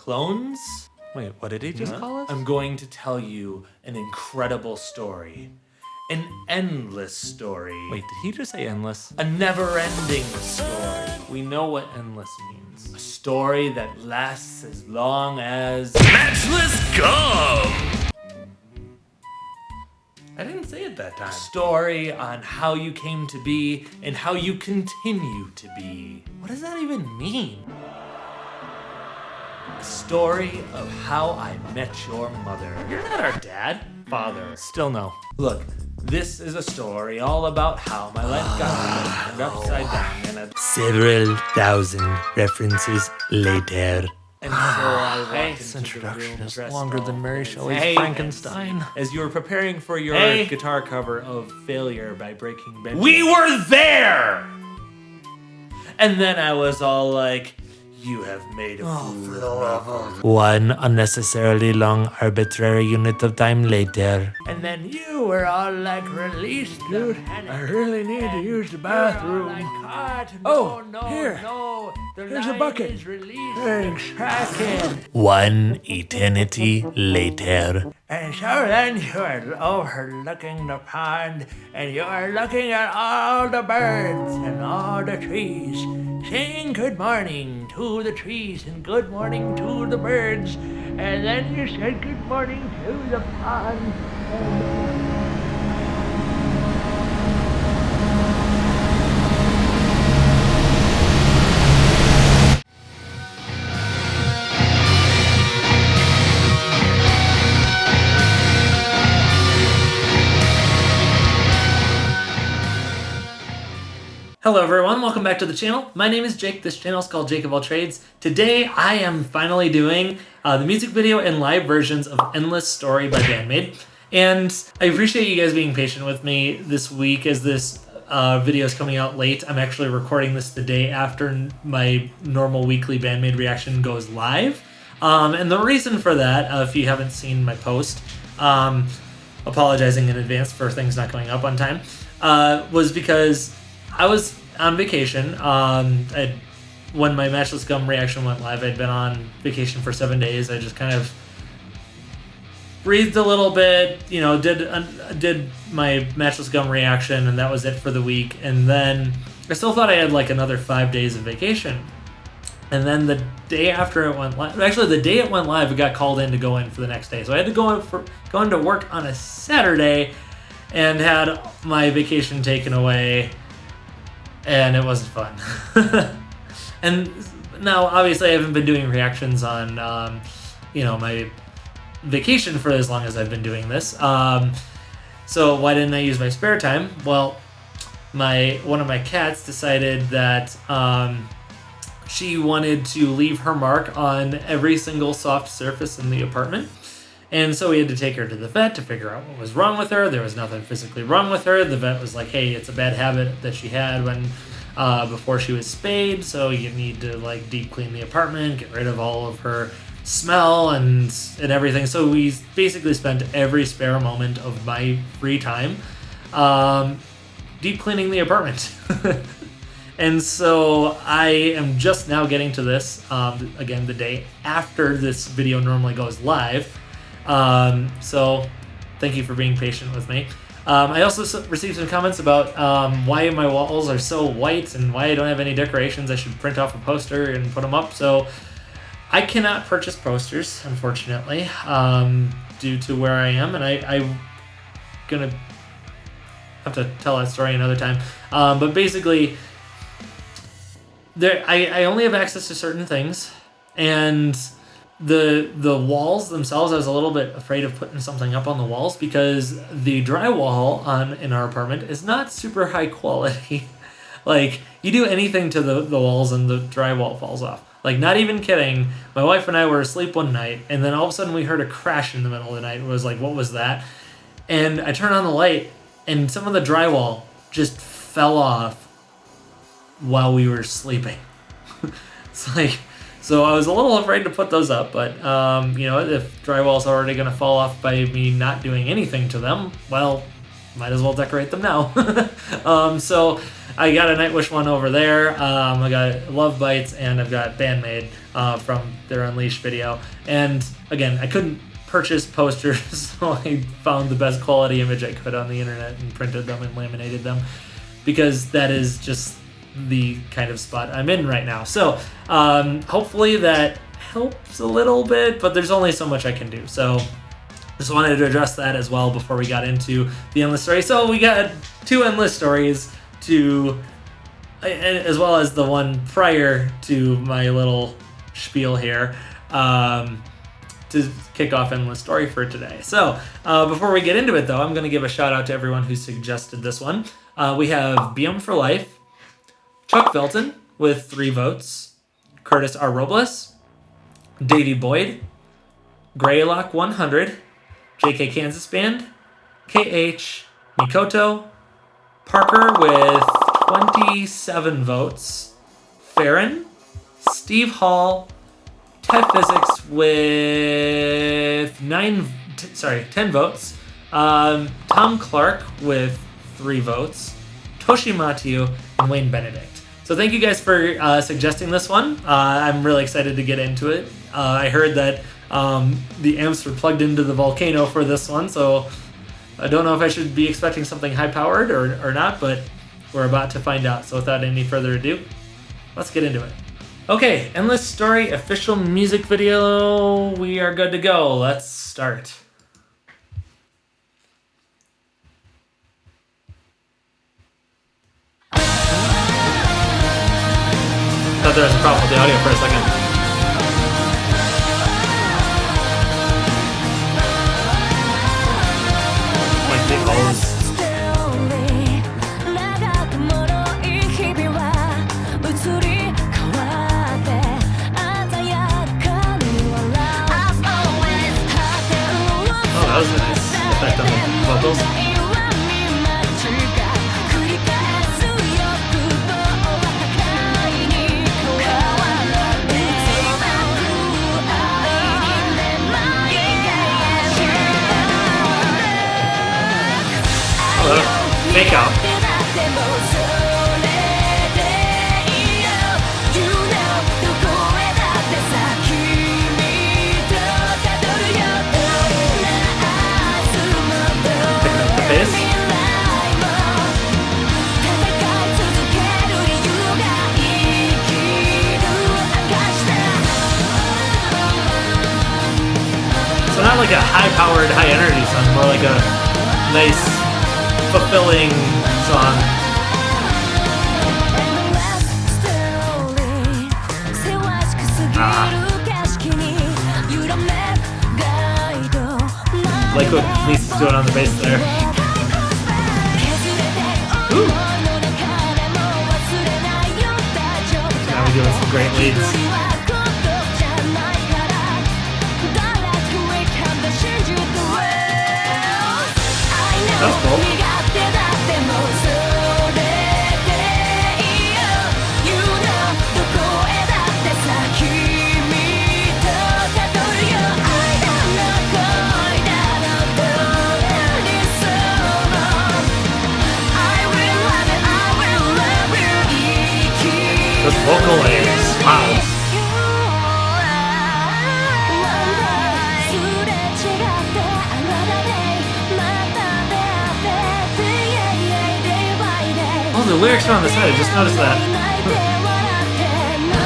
clones. Wait, what did he just call us? I'm going to tell you an incredible story. An endless story. Wait, did he just say endless? A never-ending story. We know what endless means. A story that lasts as long as matchless gum! I didn't say it that time. A story on how you came to be and how you continue to be. What does that even mean? A story of how I met your mother. You're not our dad. Father. Still no. Look, this is a story all about how my life got turned upside down and Several thousand references later. And so I walked This into the introduction room is dressed longer all than Mary fancy. Shelley's Frankenstein. As you were preparing for your guitar cover of Failure by Breaking Benjamin. We were there! And then I was all like, you have made a fool of me. One unnecessarily long arbitrary unit of time later. And then you were all like, release the panic. I really need to use the bathroom. Oh, here. No, Here's a bucket. Is released. Thanks. Kraken. One eternity later. And so then you are overlooking the pond, and you are looking at all the birds and all the trees, saying good morning to the trees and good morning to the birds, and then you said good morning to the pond. Hello everyone, welcome back to the channel. My name is Jake. This channel is called Jake of All Trades. Today I am finally doing the music video and live versions of Endless Story by Band-Maid. And I appreciate you guys being patient with me this week as this video is coming out late. I'm actually recording this the day after my normal weekly Band-Maid reaction goes live. And the reason for that, if you haven't seen my post, apologizing in advance for things not going up on time, was because I was on vacation. When my Matchless Gum reaction went live, I'd been on vacation for 7 days. I just kind of breathed a little bit, you know, did my Matchless Gum reaction, and that was it for the week. And then I still thought I had like another 5 days of vacation. And then the day after it went live, actually the day it went live, it got called in to go in for the next day. So I had to go into work on a Saturday and had my vacation taken away. And it wasn't fun. And now, obviously, I haven't been doing reactions on, my vacation for as long as I've been doing this. So why didn't I use my spare time? Well, one of my cats decided that she wanted to leave her mark on every single soft surface in the apartment. And so we had to take her to the vet to figure out what was wrong with her. There was nothing physically wrong with her. The vet was like, hey, it's a bad habit that she had when before she was spayed, so you need to like deep clean the apartment, get rid of all of her smell and everything. So we basically spent every spare moment of my free time deep cleaning the apartment. And so I am just now getting to this, again, the day after this video normally goes live. So thank you for being patient with me. I also received some comments about why my walls are so white and why I don't have any decorations. I should print off a poster and put them up. So I cannot purchase posters, unfortunately, due to where I am. And I'm going to have to tell that story another time. But basically, I only have access to certain things. And the walls themselves, I was a little bit afraid of putting something up on the walls because the drywall in our apartment is not super high quality. Like, you do anything to the walls and the drywall falls off. Like, not even kidding. My wife and I were asleep one night, and then all of a sudden we heard a crash in the middle of the night. It was like, what was that? And I turned on the light, and some of the drywall just fell off while we were sleeping. It's like... So I was a little afraid to put those up, but, if drywall's already going to fall off by me not doing anything to them, well, might as well decorate them now. So I got a Nightwish one over there. I got Love Bites, and I've got Band-Maid from their Unleashed video. And again, I couldn't purchase posters, so I found the best quality image I could on the internet and printed them and laminated them, because that is just the kind of spot I'm in right now. So hopefully that helps a little bit, but there's only so much I can do. So just wanted to address that as well before we got into the endless story. So we got 2 endless stories as well as the one prior to my little spiel here, to kick off endless story for today. So before we get into it though, I'm going to give a shout out to everyone who suggested this one. We have BM for Life, Chuck Velton with 3 votes, Curtis R. Robles, Davey Boyd, Greylock 100, JK Kansas Band, KH, Mikoto, Parker with 27 votes, Farron, Steve Hall, Ted Physics with 10 votes, Tom Clark with 3 votes, Toshi Mathieu, and Wayne Benedict. So thank you guys for suggesting this one. I'm really excited to get into it. I heard that the amps were plugged into the Volcano for this one, so I don't know if I should be expecting something high-powered or not, but we're about to find out. So without any further ado, let's get into it. Okay, Endless Story official music video. We are good to go. Let's start. Thought there was a problem with the audio for a second. Like the O's. Oh, that was a nice effect on the vocals. Fake out. Picking up the bass. So not like a high-powered, high-energy song, more like a nice, fulfilling song. Like what Lisa's doing on the bass there. Ooh. So now we're doing some great leads. That's cool. Those vocal layers, wow. Oh, the lyrics are on the side. I just noticed that.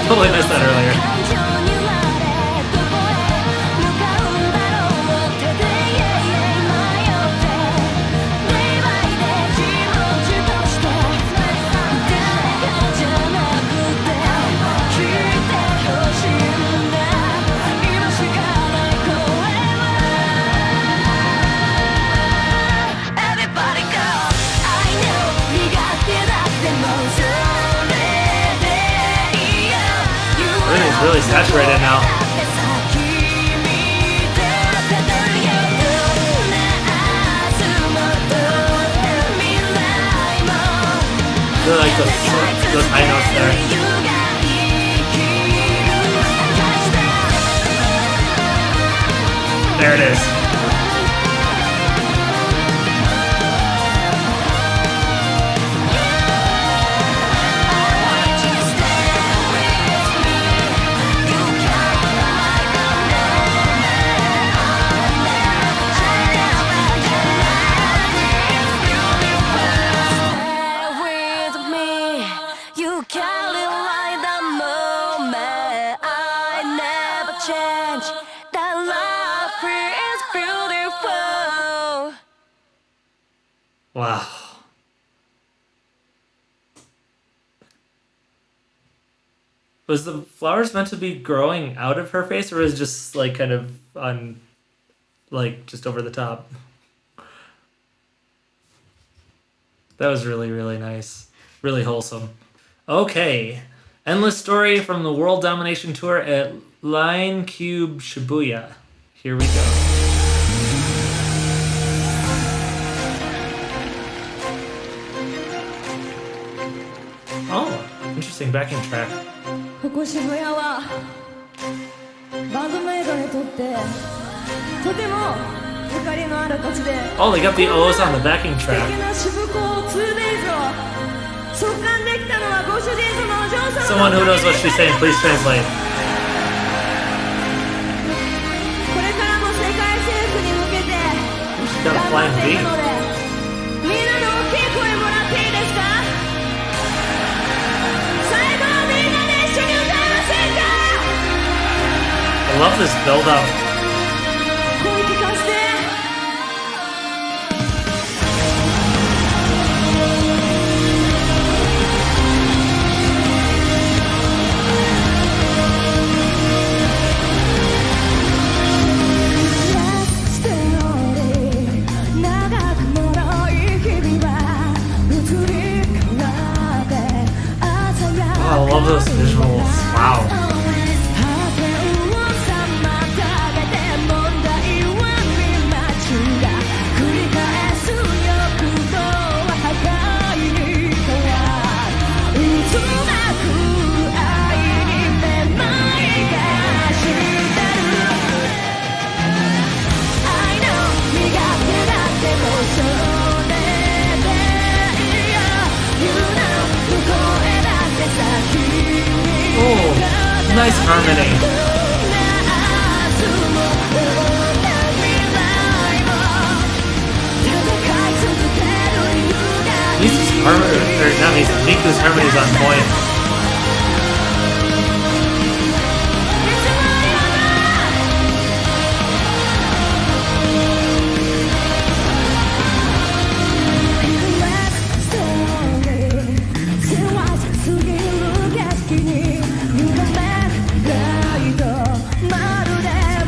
Totally missed that earlier. It's really saturated now. Really like those high notes there. There it is. change. That love is beautiful. Wow. Was the flowers meant to be growing out of her face, or was it just like kind of on, like just over the top? That was really, really nice. Really wholesome. Okay. Endless story from the World Domination Tour at Line Cube Shibuya. Here we go. Oh, interesting backing track. ここ渋谷はバンドメイドにとってとてもゆかりのある土地で Oh, they got the O's on the backing 素 track. 敵な渋港 2days を速乾できたのはご主人様お嬢様 Someone who knows what she's saying, please translate. これからも世界征服に向けて She's got a 頑張 flying ってい V. くのでみんなの大きい声もらっていいですか最後はみんなで一緒に歌いませんか I love this build up. 声聞かせて Oh, I love those visuals. Wow. Oh, nice harmony. Misa's harmony, or not Misa, Miku's harmony is on point.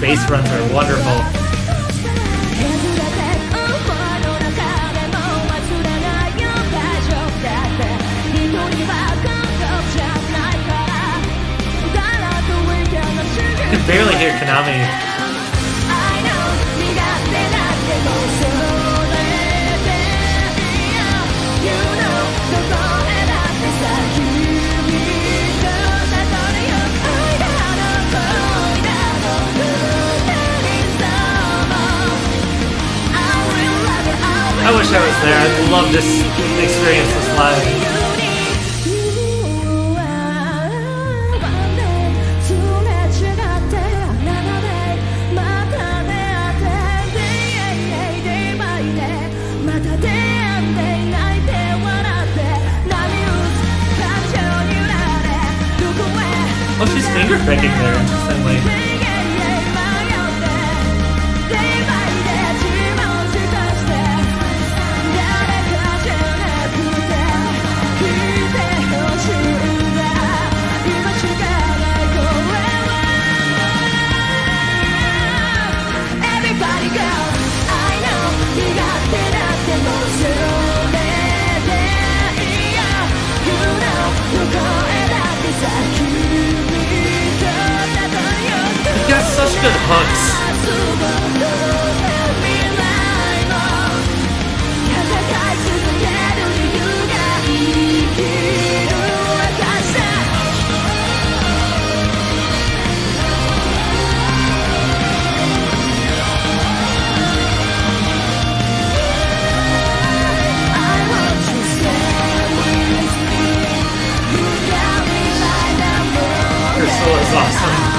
Bass runs are wonderful. I can barely hear Konami. I wish I was there. I'd love to experience this live. Oh, she's finger picking there, interestingly. You got such good hooks. Her soul is awesome.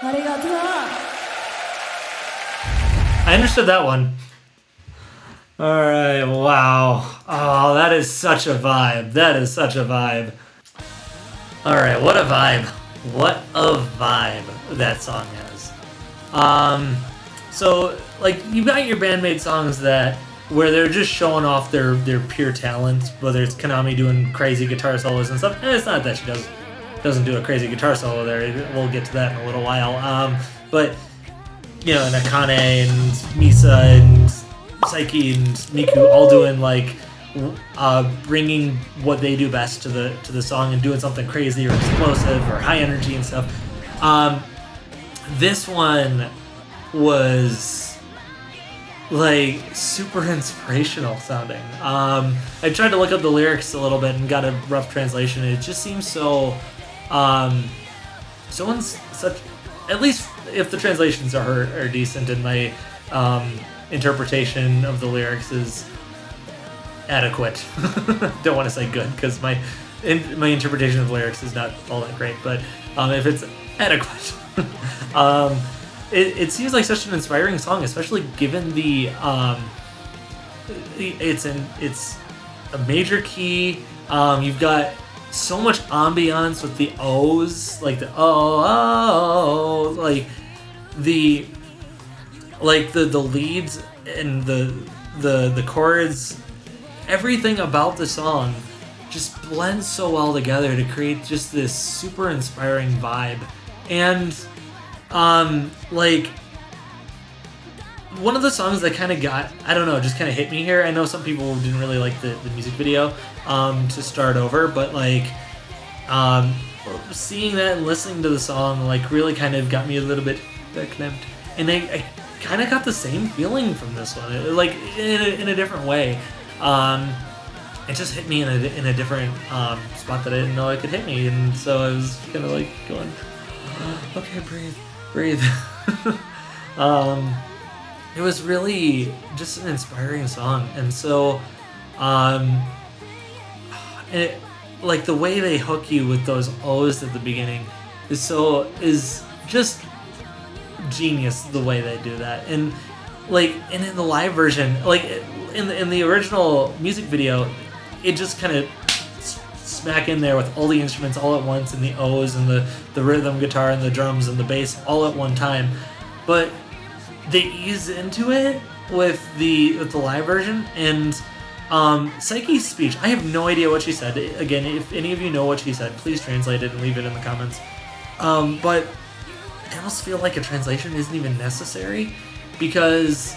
ありがとう。 I understood that one. Alright, wow. Oh, that is such a vibe. That is such a vibe. Alright, what a vibe. What a vibe that song has. So, like, you got your Band-Maid songs where they're just showing off their pure talent, whether it's Konami doing crazy guitar solos and stuff. And it's not that she doesn't do a crazy guitar solo there. We'll get to that in a little while. But, you know, Nakane and Misa and Psyche and Miku all doing, like, bringing what they do best to the song and doing something crazy or explosive or high energy and stuff. This one was like super inspirational sounding. I tried to look up the lyrics a little bit and got a rough translation. It just seems so such, at least if the translations are decent, and my interpretation of the lyrics is adequate. Don't want to say good because my interpretation of lyrics is not all that great, but if it's adequate, it seems like such an inspiring song, especially given it's a major key. You've got so much ambiance with the O's, like the the leads and the chords. Everything about the song just blends so well together to create just this super inspiring vibe. And like, one of the songs that kind of just kind of hit me here. I know some people didn't really like the music video to start over, but like seeing that and listening to the song like really kind of got me a little bit verklemmt. And I kind of got the same feeling from this one, like in a different way. It just hit me in a different spot that I didn't know it could hit me, and so I was kind of like going, okay, breathe. It was really just an inspiring song, and so like the way they hook you with those O's at the beginning is just genius, the way they do that. And in the live version, like in the original music video, it just kind of smack in there with all the instruments all at once, and the O's and the rhythm guitar and the drums and the bass all at one time. But they ease into it with the live version. And Psyche's speech, I have no idea what she said. Again, if any of you know what she said, please translate it and leave it in the comments. But I almost feel like a translation isn't even necessary, because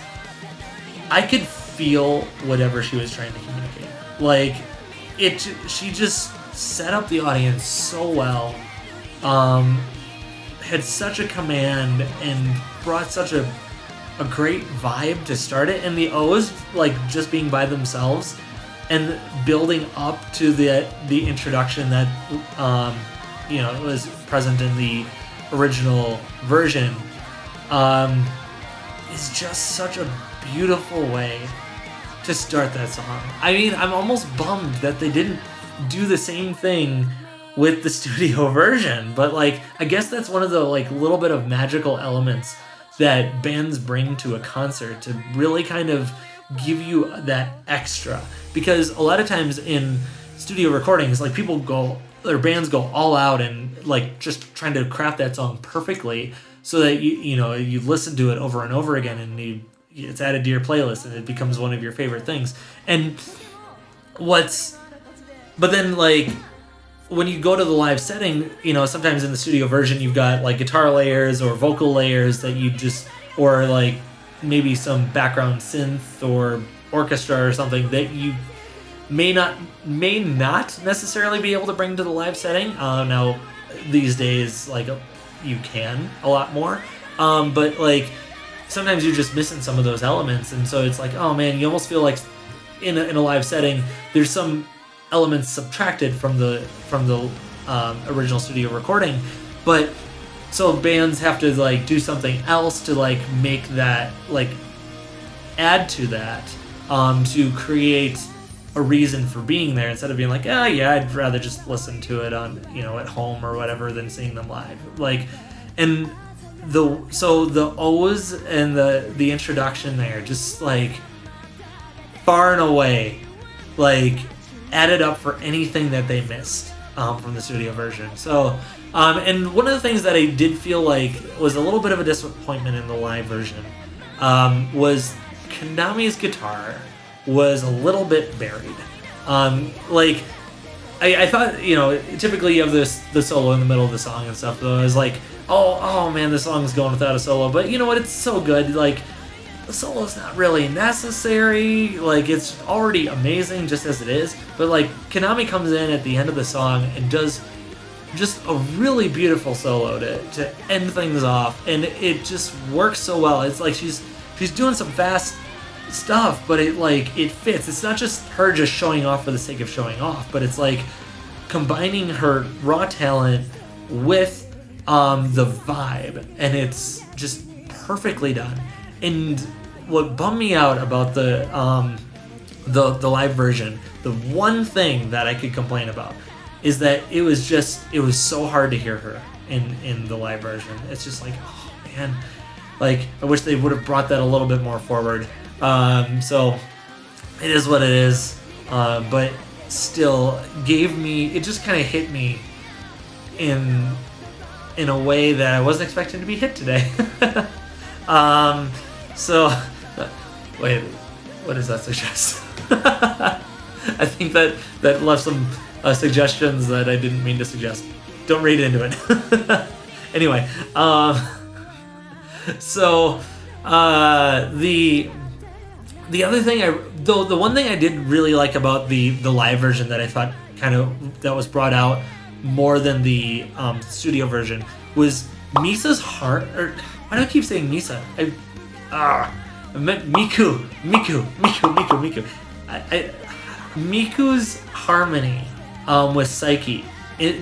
I could feel whatever she was trying to communicate. Like, she just set up the audience so well, had such a command, and brought such a great vibe to start it. And the O's, like, just being by themselves and building up to the introduction that was present in the original version, is just such a beautiful way to start that song. I mean, I'm almost bummed that they didn't do the same thing with the studio version, but like, I guess that's one of the like little bit of magical elements that bands bring to a concert to really kind of give you that extra. Because a lot of times in studio recordings, like, bands go all out and like just trying to craft that song perfectly so that you listen to it over and over again, and it's added to your playlist and it becomes one of your favorite things. But then, like, when you go to the live setting, sometimes in the studio version you've got like guitar layers or vocal layers that or like maybe some background synth or orchestra or something that you may not necessarily be able to bring to the live setting. Now these days, like, you can a lot more, but like sometimes you're just missing some of those elements, and so it's like, oh man, you almost feel like in a live setting there's some elements subtracted from the original studio recording. But so bands have to like do something else to like make that, like, add to that, to create a reason for being there, instead of being like, I'd rather just listen to it on at home or whatever than seeing them live. Like, and the O's and the introduction there, just like far and away, like added up for anything that they missed from the studio version. So, and one of the things that I did feel like was a little bit of a disappointment in the live version was Konami's guitar was a little bit buried. Like, I thought, you know, typically you have the solo in the middle of the song and stuff, though I was like, oh man, the song's going without a solo, but you know what, it's so good, like, the solo's not really necessary, like, it's already amazing just as it is, but like, Konami comes in at the end of the song and does just a really beautiful solo to end things off, and it just works so well. It's like she's doing some fast stuff, but it fits. It's not just her just showing off for the sake of showing off, but it's like combining her raw talent with the vibe, and it's just perfectly done. And what bummed me out about the live version, the one thing that I could complain about, is that it was so hard to hear her in the live version. It's just like, oh man, like I wish they would have brought that a little bit more forward. So it is what it is, but still it just kind of hit me in a way that I wasn't expecting to be hit today. So wait, what does that suggest? I think that left some suggestions that I didn't mean to suggest. Don't read into it. Anyway, so the other thing the one thing I did really like about the live version that I thought that was brought out more than the studio version was Misa's heart. Or why do I keep saying Misa? I meant Miku. Miku's harmony with Psyche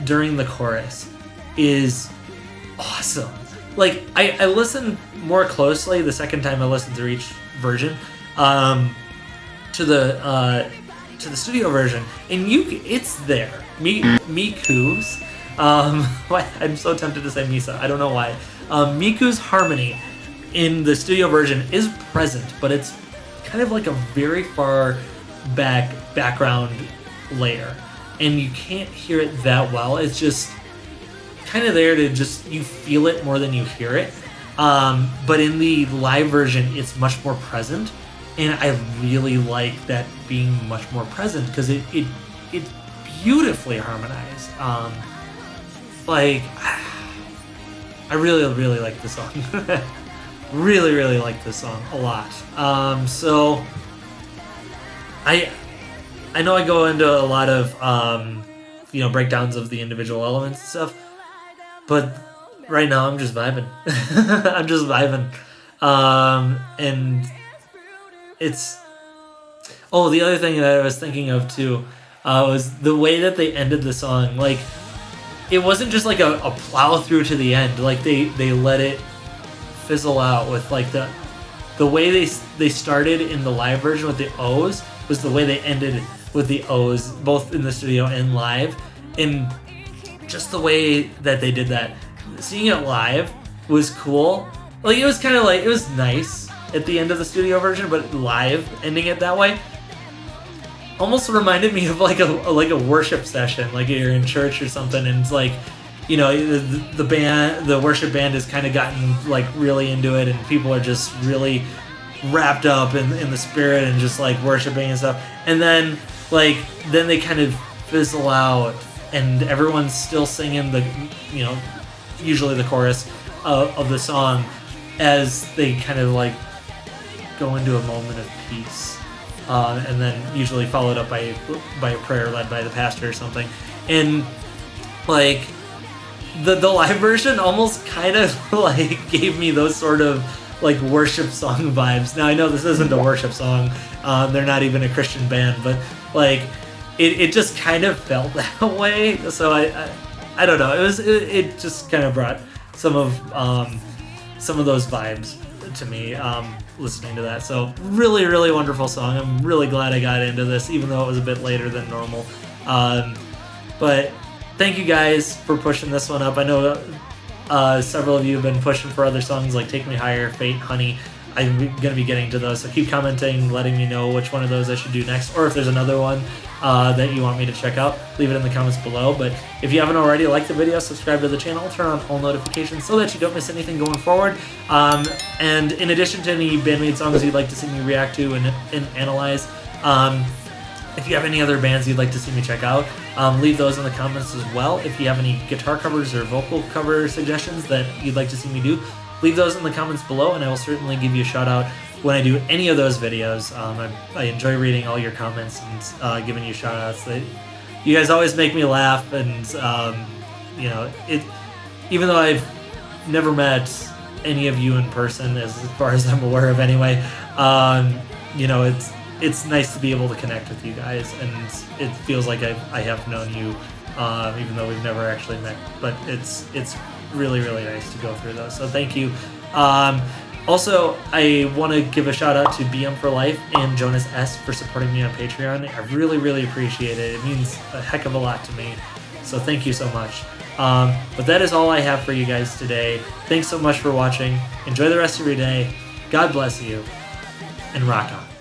during the chorus is awesome. Like I listened more closely the second time I listened through each version to the studio version, and it's there. Miku's I'm so tempted to say Misa. I don't know why. Miku's harmony in the studio version is present, but it's kind of like a very far background layer, and you can't hear it that well. It's just kind of there to just, you feel it more than you hear it. But in the live version, it's much more present, and I really like that being much more present because it's beautifully harmonized. Like, I really like this song. really like this song a lot. So I know I go into a lot of breakdowns of the individual elements and stuff, but right now I'm just vibing. I'm just vibing. And it's... Oh, the other thing that I was thinking of too was the way that they ended the song. Like, it wasn't just like a plow through to the end. Like, they let it fizzle out with like the way they started in the live version with the O's was the way they ended with the O's, both in the studio and live. And just the way that they did that, seeing it live was cool. Like, it was kind of like, it was nice at the end of the studio version, but live ending it that way almost reminded me of like a worship session, like you're in church or something, and it's like, you know, the worship band has kind of gotten like really into it, and people are just really wrapped up in the spirit and just like worshiping and stuff, and then they kind of fizzle out, and everyone's still singing usually the chorus of the song as they kind of like go into a moment of peace. And then usually followed up by a prayer led by the pastor or something. And like the live version almost kind of like gave me those sort of like worship song vibes. Now I know this isn't a worship song, they're not even a Christian band, but like it just kind of felt that way. So I don't know, it just kind of brought some of those vibes to me, listening to that. So really wonderful song. I'm really glad I got into this, even though it was a bit later than normal. But thank you guys for pushing this one up. I know several of you have been pushing for other songs like Take Me Higher, Fate, Honey. I'm going to be getting to those, so keep commenting, letting me know which one of those I should do next, or if there's another one that you want me to check out, leave it in the comments below. But if you haven't already, like the video, subscribe to the channel, turn on all notifications so that you don't miss anything going forward. And in addition to any Band-Maid songs you'd like to see me react to and analyze, if you have any other bands you'd like to see me check out, leave those in the comments as well. If you have any guitar covers or vocal cover suggestions that you'd like to see me do, leave those in the comments below, and I will certainly give you a shout out when I do any of those videos. I enjoy reading all your comments and giving you shout outs. You guys always make me laugh, and you know, even though I've never met any of you in person, as far as I'm aware of anyway, you know, it's nice to be able to connect with you guys, and it feels like I have known you, even though we've never actually met. But it's really, really nice to go through those, so thank you. Also, I want to give a shout out to BM for Life and Jonas S for supporting me on Patreon. I really, really appreciate it. It means a heck of a lot to me, so thank you so much. But that is all I have for you guys today. Thanks so much for watching. Enjoy the rest of your day. God bless you, and rock on.